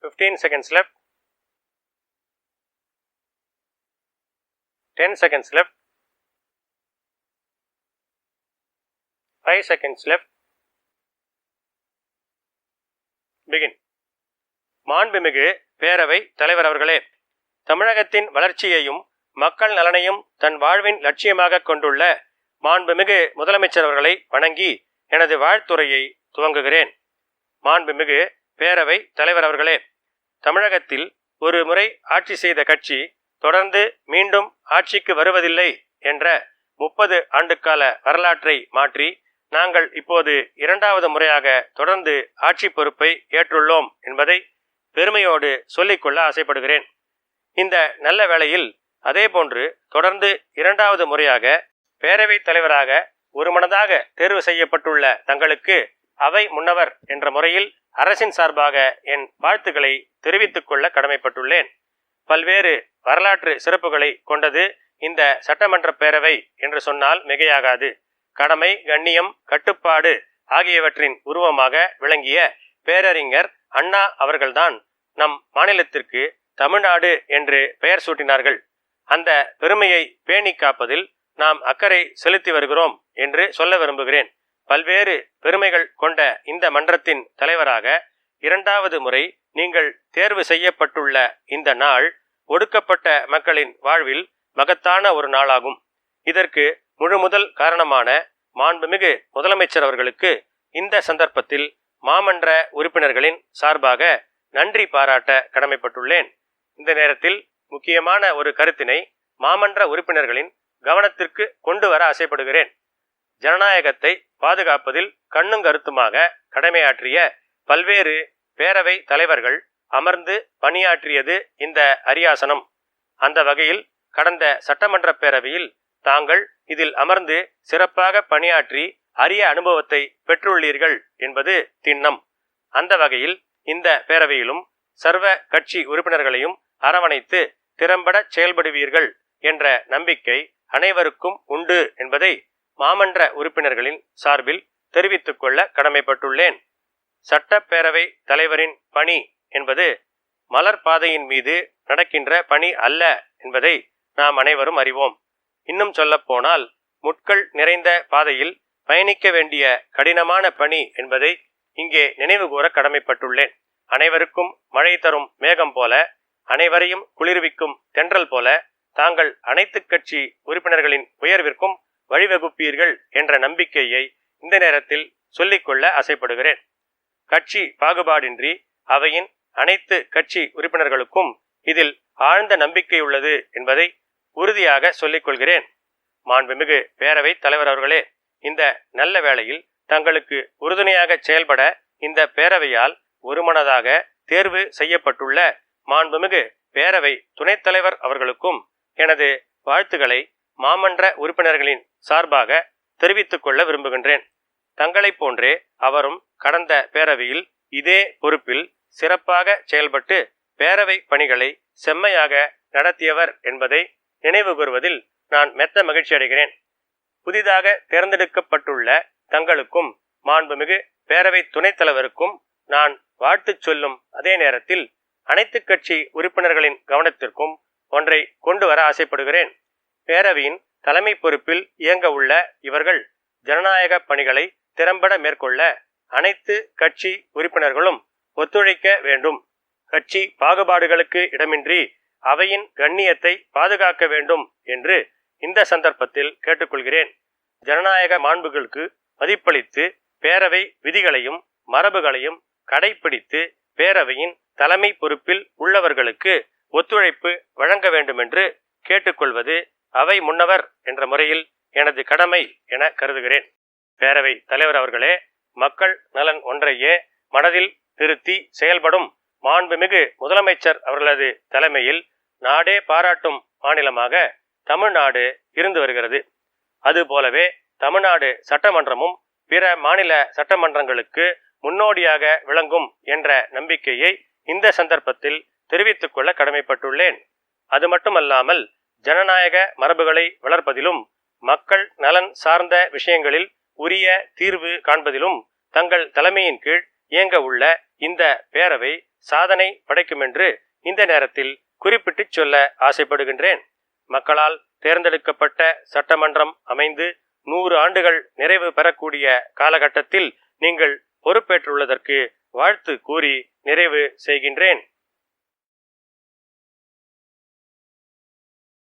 15 seconds left. 10 seconds left. 5 seconds left. Begin. மாண்புமிகு பேரவை தலைவர் அவர்களே, தமிழகத்தின் வளர்ச்சியையும் மக்கள் நலனையும் தன் வாழ்வின் லட்சியமாக கொண்டுள்ள மாண்புமிகு முதலமைச்சர் அவர்களை வணங்கி எனது வாழ்த்துரையை துவங்குகிறேன். மாண்புமிகு பேரவை தலைவர் அவர்களே, தமிழகத்தில் ஒரு முறை ஆட்சி செய்த கட்சி தொடர்ந்து மீண்டும் ஆட்சிக்கு வருவதில்லை என்ற 30 ஆண்டுகால வரலாற்றை மாற்றி நாங்கள் இப்போது 2வது முறையாக தொடர்ந்து ஆட்சி பொறுப்பை ஏற்றுள்ளோம் என்பதை பெருமையோடு சொல்லிக்கொள்ள ஆசைப்படுகிறேன். இந்த நல்ல வேளையில் அதேபோன்று தொடர்ந்து 2வது முறையாக பேரவைத் தலைவராக ஒருமனதாக தேர்வு செய்யப்பட்டுள்ள தங்களுக்கு அவை முன்னவர் என்ற முறையில் அரசின் சார்பாக என் வாழ்த்துக்களை தெரிவித்துக் கொள்ள கடமைப்பட்டுள்ளேன். பல்வேறு வரலாற்று சிறப்புகளை கொண்டது இந்த சட்டமன்ற பேரவை என்று சொன்னால் மிகையாகாது. கடமை, கண்ணியம், கட்டுப்பாடு ஆகியவற்றின் உருவமாக விளங்கிய பேரறிஞர் அண்ணா அவர்கள்தான் நம் மாநிலத்திற்கு தமிழ்நாடு என்று பெயர் சூட்டினார்கள். அந்த பெருமையை பேணி காப்பதில் நாம் அக்கறை செலுத்தி வருகிறோம் என்று சொல்ல விரும்புகிறேன். பல்வேறு பெருமைகள் கொண்ட இந்த மன்றத்தின் தலைவராக 2வது முறை நீங்கள் தேர்வு செய்யப்பட்டுள்ள இந்த நாள் ஒடுக்கப்பட்ட மக்களின் வாழ்வில் மகத்தான ஒரு நாளாகும். இதற்கு முழுமுதல் காரணமான மாண்புமிகு முதலமைச்சர் அவர்களுக்கு இந்த சந்தர்ப்பத்தில் மாமன்ற உறுப்பினர்களின் சார்பாக நன்றி பாராட்ட கடமைப்பட்டுள்ளேன். இந்த நேரத்தில் முக்கியமான ஒரு கருத்தினை மாமன்ற உறுப்பினர்களின் கவனத்திற்கு கொண்டு வர ஆசைப்படுகிறேன். ஜனநாயகத்தை பாதுகாப்பதில் கண்ணும் கருத்துமாக கடமையாற்றிய பல்வேறு பேரவை தலைவர்கள் அமர்ந்து பணியாற்றியது இந்த அரியாசனம். அந்த வகையில் கடந்த சட்டமன்ற பேரவையில் தாங்கள் இதில் அமர்ந்து சிறப்பாக பணியாற்றி அரிய அனுபவத்தை பெற்றுள்ளீர்கள் என்பது திண்ணம். அந்த வகையில் இந்த பேரவையிலும் சர்வ கட்சி உறுப்பினர்களையும் அரவணைத்து திறம்பட செயல்படுவீர்கள் என்ற நம்பிக்கை அனைவருக்கும் உண்டு என்பதை மாமன்ற உறுப்பினர்களின் சார்பில் தெரிவித்துக் கொள்ள கடமைப்பட்டுள்ளேன். சட்டப்பேரவை தலைவரின் பணி என்பது மலர் பாதையின் மீது நடக்கின்ற பணி அல்ல என்பதை நாம் அனைவரும் அறிவோம். இன்னும் சொல்லப்போனால் முட்கள் நிறைந்த பாதையில் பயணிக்க வேண்டிய கடினமான பணி என்பதை இங்கே நினைவு கூற கடமைப்பட்டுள்ளேன். அனைவருக்கும் மழை தரும் மேகம் போல, அனைவரையும் குளிர்விக்கும் தென்றல் போல தாங்கள் அனைத்து கட்சி உறுப்பினர்களின் உயர்விற்கும் வழிவகுப்பீர்கள் என்ற நம்பிக்கையை இந்த நேரத்தில் சொல்லிக்கொள்ள ஆசைப்படுகிறேன். கட்சி பாகுபாடின்றி அவையின் அனைத்து கட்சி உறுப்பினர்களுக்கும் இதில் ஆழ்ந்த நம்பிக்கை உள்ளது என்பதை உறுதியாக சொல்லிக் கொள்கிறேன். மாண்புமிகு பேரவை தலைவர் அவர்களே, இந்த நல்ல வேளையில் தங்களுக்கு உறுதுணையாக செயல்பட இந்த பேரவையால் ஒருமனதாக தேர்வு செய்யப்பட்டுள்ள மாண்புமிகு பேரவை துணைத் தலைவர் அவர்களுக்கும் எனது வாழ்த்துக்களை மாமன்ற உறுப்பினர்களின் சார்பாக தெரிவித்துக் கொள்ள விரும்புகின்றேன். தங்களைப் போன்றே அவரும் கடந்த பேரவையில் இதே பொறுப்பில் சிறப்பாக செயல்பட்டு பேரவை பணிகளை செம்மையாக நடத்தியவர் என்பதை நினைவு கூறுவதில் நான் மெத்த மகிழ்ச்சி அடைகிறேன். புதிதாக தேர்ந்தெடுக்கப்பட்டுள்ள தங்களுக்கும் மாண்புமிகு பேரவை துணைத் தலைவருக்கும் நான் வாழ்த்து சொல்லும் அதே நேரத்தில் அனைத்து கட்சி உறுப்பினர்களின் கவனத்திற்கும் ஒன்றை கொண்டு வர ஆசைப்படுகிறேன். பேரவையின் தலைமை பொறுப்பில் இயங்க உள்ள இவர்கள் ஜனநாயக பணிகளை திறம்பட மேற்கொள்ள அனைத்து கட்சி உறுப்பினர்களும் ஒத்துழைக்க வேண்டும். கட்சி பாகுபாடுகளுக்கு இடமின்றி அவையின் கண்ணியத்தை பாதுகாக்க வேண்டும் என்று இந்த சந்தர்ப்பத்தில் கேட்டுக்கொள்கிறேன். ஜனநாயக மாண்புகளுக்கு மதிப்பளித்து பேரவை விதிகளையும் மரபுகளையும் கடைபிடித்து பேரவையின் தலைமை பொறுப்பில் உள்ளவர்களுக்கு ஒத்துழைப்பு வழங்க வேண்டும் என்று கேட்டுக்கொள்வது அவை முன்னவர் என்ற முறையில் எனது கடமை என கருதுகிறேன். பேரவை தலைவர் அவர்களே, மக்கள் நலன் ஒன்றையே மனதில் நிறுத்தி செயல்படும் மாண்புமிகு முதலமைச்சர் அவர்களது தலைமையில் நாடே பாராட்டும் மாநிலமாக தமிழ்நாடு இருந்து வருகிறது. அதுபோலவே தமிழ்நாடு சட்டமன்றமும் பிற மாநில சட்டமன்றங்களுக்கு முன்னோடியாக விளங்கும் என்ற நம்பிக்கையை இந்த சந்தர்ப்பத்தில் தெரிவித்துக் கொள்ள கடமைப்பட்டுள்ளேன். அது மட்டுமல்லாமல் ஜனநாயக மரபுகளை வளர்ப்பதிலும் மக்கள் நலன் சார்ந்த விஷயங்களில் உரிய தீர்வு காண்பதிலும் தங்கள் தலைமையின் கீழ் இயங்க உள்ள இந்த பேரவை சாதனை படைக்கும் என்று இந்த நேரத்தில் குறிப்பிட்டுச் சொல்ல ஆசைப்படுகின்றேன். மக்களால் தேர்ந்தெடுக்கப்பட்ட சட்டமன்றம் அமைந்து 100 ஆண்டுகள் நிறைவு பெறக்கூடிய காலகட்டத்தில் நீங்கள் பொறுப்பேற்றுள்ளதற்கு வாழ்த்து கூறி நிறைவு செய்கின்றேன்.